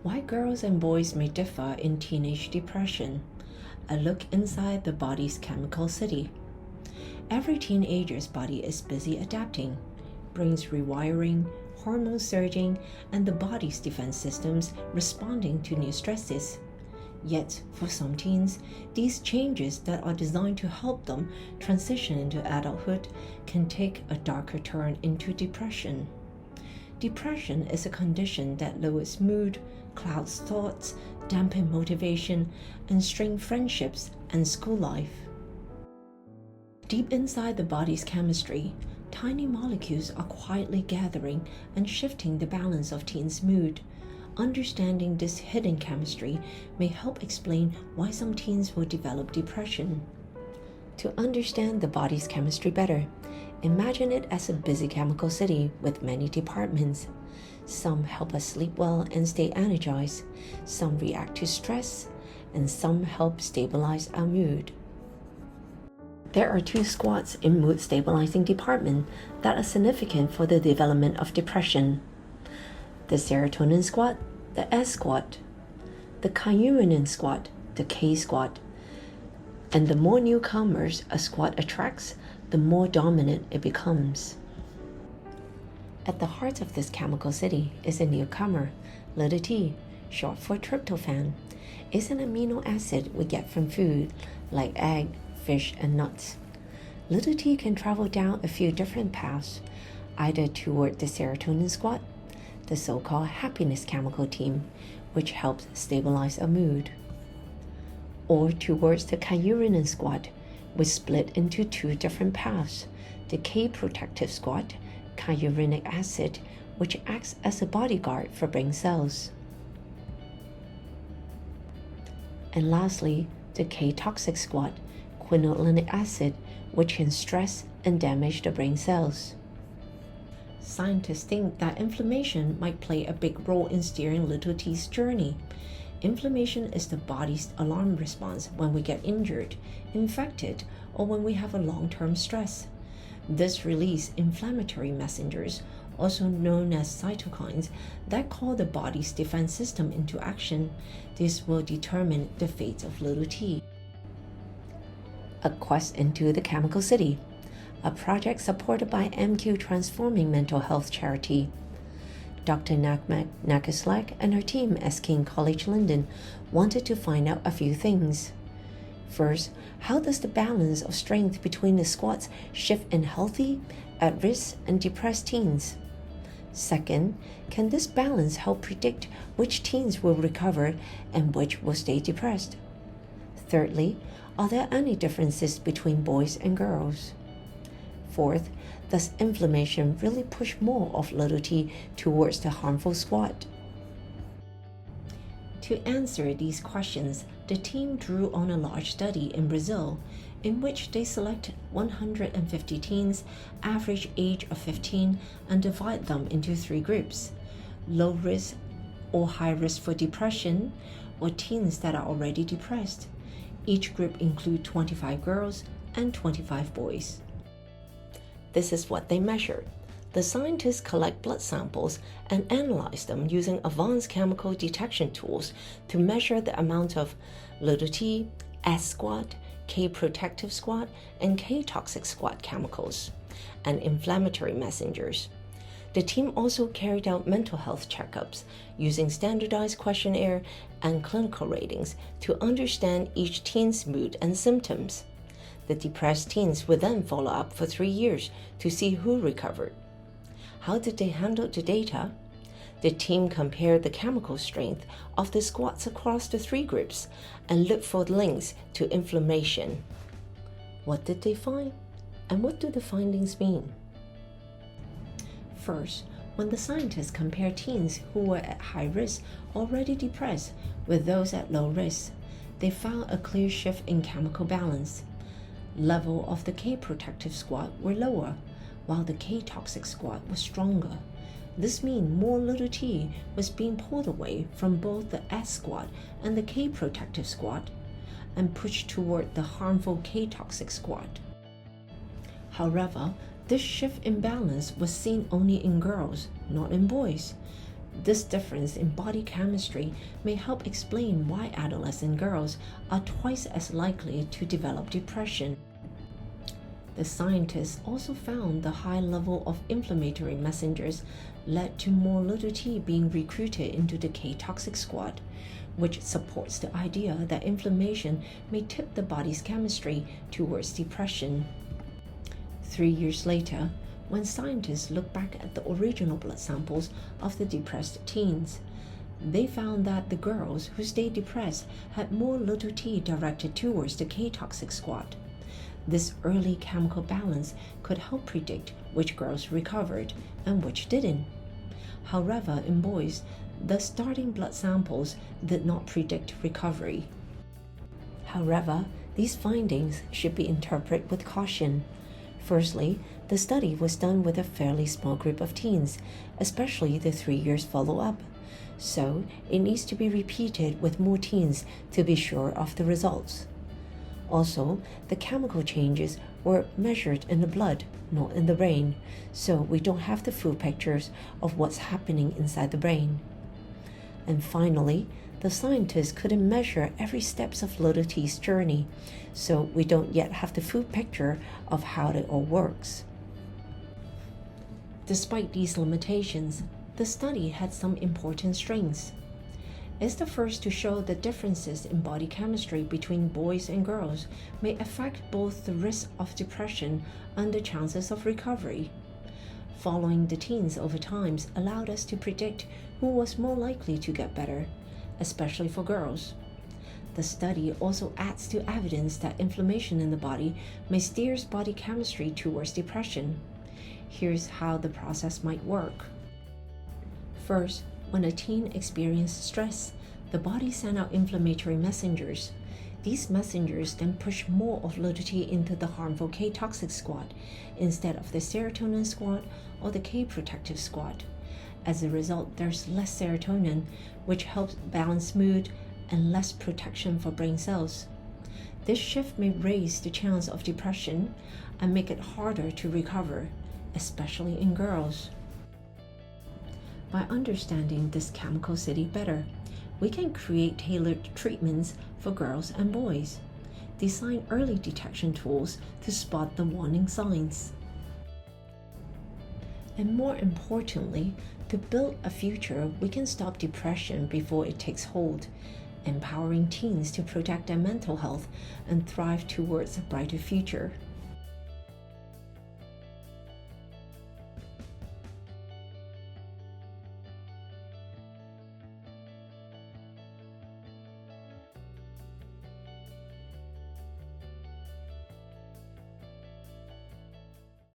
Why girls and boys may differ in teenage depression. A look inside the body's chemical city. Every teenager's body is busy adapting, brains rewiring, hormones surging, and the body's defense systems responding to new stresses. Yet, for some teens, these changes that are designed to help them transition into adulthood can take a darker turn into depression. Depression is a condition that lowers mood, clouds thoughts, dampens motivation, and strains friendships and school life. Deep inside the body's chemistry, tiny molecules are quietly gathering and shifting the balance of teens' mood. Understanding this hidden chemistry may help explain why some teens will develop depression. To understand the body's chemistry better, imagine it as a busy chemical city with many departments. Some help us sleep well and stay energized, some react to stress, and some help stabilize our mood. There are two squads in mood stabilizing department that are significant for the development of depression. The serotonin squad, the S squad, the kynurenine squad, the K squad. And the more newcomers a squad attracts, the more dominant it becomes. At the heart of this chemical city is a newcomer, little t, short for tryptophan. It's an amino acid we get from food like egg, fish, and nuts. Little t can travel down a few different paths, either toward the serotonin squad, the so-called happiness chemical team, which helps stabilize a mood, or towards the kynurenine squad, which split into two different paths, the K protective squad, kyurenic acid, which acts as a bodyguard for brain cells. And lastly, the K toxic squad, quinolinic acid, which can stress and damage the brain cells. Scientists think that inflammation might play a big role in steering little t's journey. Inflammation is the body's alarm response when we get injured, infected, or when we have a long-term stress. This releases inflammatory messengers, also known as cytokines, that call the body's defense system into action. This will determine the fate of little t. A quest into the chemical city, a project supported by MQ Transforming Mental Health Charity. Dr. Nakaslak and her team at King College London wanted to find out a few things. First, how does the balance of strength between the squads shift in healthy, at-risk, and depressed teens? Second, can this balance help predict which teens will recover and which will stay depressed? Thirdly, are there any differences between boys and girls? Fourth, does inflammation really push more of little t towards the harmful squad? To answer these questions, the team drew on a large study in Brazil, in which they selected 150 teens, average age of 15, and divide them into three groups: low risk or high risk for depression, or teens that are already depressed. Each group includes 25 girls and 25 boys. This is what they measured. The scientists collect blood samples and analyze them using advanced chemical detection tools to measure the amount of little t, S squad, K protective squad, and K toxic squad chemicals, and inflammatory messengers. The team also carried out mental health checkups using standardized questionnaire and clinical ratings to understand each teen's mood and symptoms. The depressed teens would then follow up for 3 years to see who recovered. How did they handle the data? The team compared the chemical strength of the squads across the three groups and looked for links to inflammation. What did they find? And what do the findings mean? First, when the scientists compared teens who were at high risk, already depressed, with those at low risk, they found a clear shift in chemical balance. Level of the K protective squad were lower, while the K toxic squad was stronger. This means more little t was being pulled away from both the S squad and the K protective squad and pushed toward the harmful K toxic squad. However, this shift in balance was seen only in girls, not in boys. This difference in body chemistry may help explain why adolescent girls are twice as likely to develop depression. The scientists also found the high level of inflammatory messengers led to more little t being recruited into the K-toxic squad, which supports the idea that inflammation may tip the body's chemistry towards depression. 3 years later, when scientists looked back at the original blood samples of the depressed teens, they found that the girls who stayed depressed had more little t directed towards the K-toxic squad. This early chemical balance could help predict which girls recovered and which didn't. However, in boys, the starting blood samples did not predict recovery. However, these findings should be interpreted with caution. Firstly, the study was done with a fairly small group of teens, especially the 3 years follow-up. So, it needs to be repeated with more teens to be sure of the results. Also, the chemical changes were measured in the blood, not in the brain, so we don't have the full pictures of what's happening inside the brain. And finally, the scientists couldn't measure every step of little t's journey, so we don't yet have the full picture of how it all works. Despite these limitations, the study had some important strengths. It's the first to show that differences in body chemistry between boys and girls may affect both the risk of depression and the chances of recovery. Following the teens over time allowed us to predict who was more likely to get better, especially for girls. The study also adds to evidence that inflammation in the body may steer body chemistry towards depression. Here's how the process might work. First, when a teen experiences stress, the body sends out inflammatory messengers. These messengers then push more of little t into the harmful K-toxic squad instead of the serotonin squad or the K-protective squad. As a result, there's less serotonin, which helps balance mood and less protection for brain cells. This shift may raise the chance of depression and make it harder to recover, especially in girls. By understanding this chemical city better, we can create tailored treatments for girls and boys, design early detection tools to spot the warning signs, and more importantly, to build a future we can stop depression before it takes hold, empowering teens to protect their mental health and thrive towards a brighter future.